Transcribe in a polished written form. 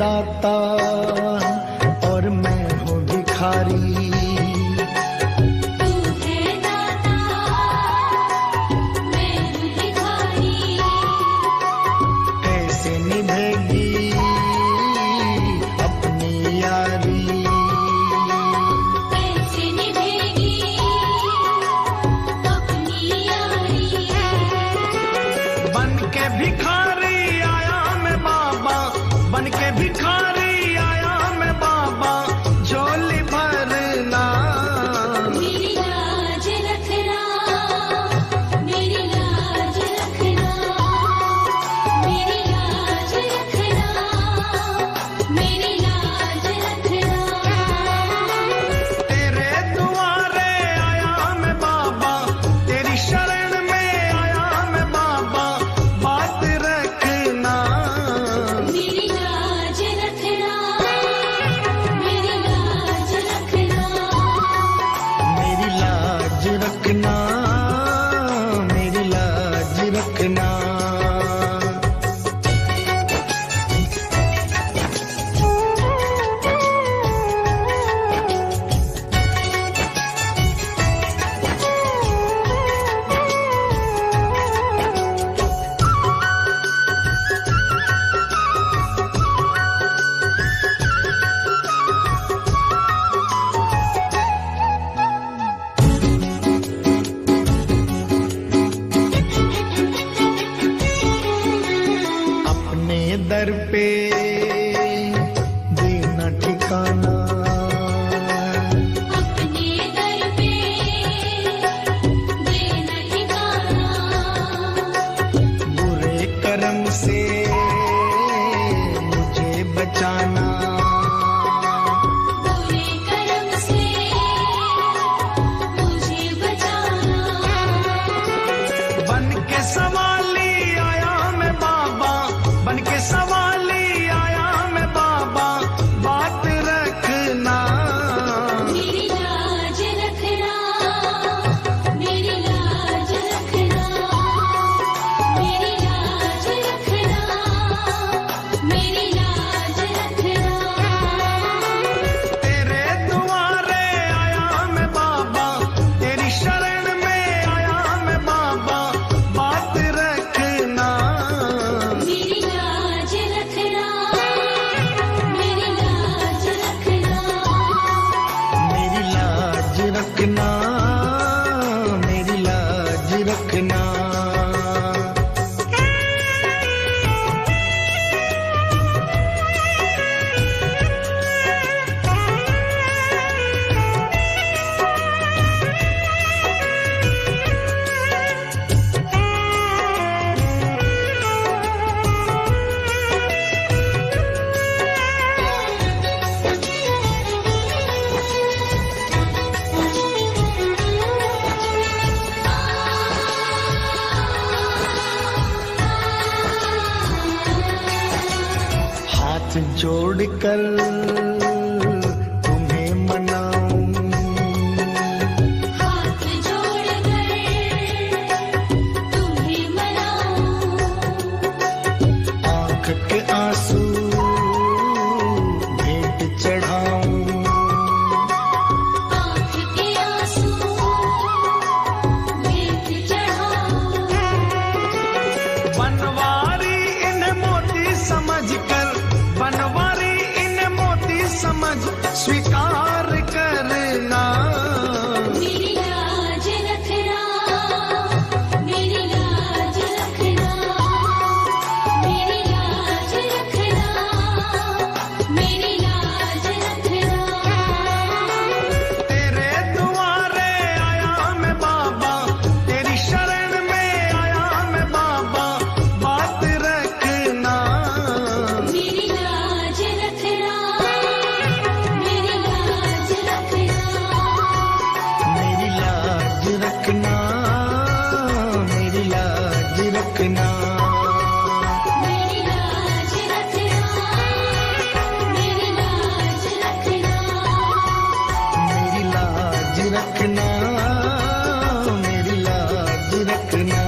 दाता और मैं हूँ भिखारी। तू है दाता, मैं हूँ भिखारी। कैसे निभेगी अपनी यारी, कैसे निभेगी अपनी यारी। बन के भिखारी आया मैं बाबा, बन के भिखारी आया मैं बाबा, झोली भरना मेरी लाज रखना, मेरी लाज रखना, मेरी लाज रखना, मेरी लाज रखना। तेरे दुआरे आया मैं बाबा, तेरी शरण में आया मैं बाबा, बात रखना मेरी लाज रखना, मेरी लाज रखना। मेरी लाज रखना, मेरी लाज रखना। अपने दर पे देना ठिकाना, अपने दर पे देना ठिकाना। बुरे कर्म से मुझे बचाना, बुरे कर्म से मुझे बचाना। बन के सवाली आया मैं बाबा, बन के सवाली आया मैं बाबा, बात रखना मेरी लाज रखना, मेरी लाज रखना, मेरी लाज रखना, मेरी लाज रखना। तेरे दुआरे आया मैं बाबा, तेरी शरण में आया मैं बाबा, बात रखना मेरी लाज रखना, मेरी लाज रखना। मेरी लाज रखना, मेरी लाज रखना। हाथ जोड़कर तुम्हें मनाऊं, हाथ जोड़कर तुम्हें मनाऊं। आंख के आंसू भेंट चढ़ाऊं, आँख के आंसू भेंट चढ़ाऊं। बनवारी इन्हें मोती समझकर, बनवारी इन्हें मोती समझ स्वीकार करना मेरी लाज रखना, मेरी लाज रखना, मेरी लाज रखना, मेरी लाज रखना। तेरे दुआरे आया मैं बाबा, तेरी शरण में आया मैं बाबा, बात रखना मेरी लाज रखना, मेरी लाज रखना। मेरी लाज रखना, मेरी लाज रखना। मेरी लाज रखना, मेरी लाज रखना। मेरी लाज रखना, मेरी लाज रखना।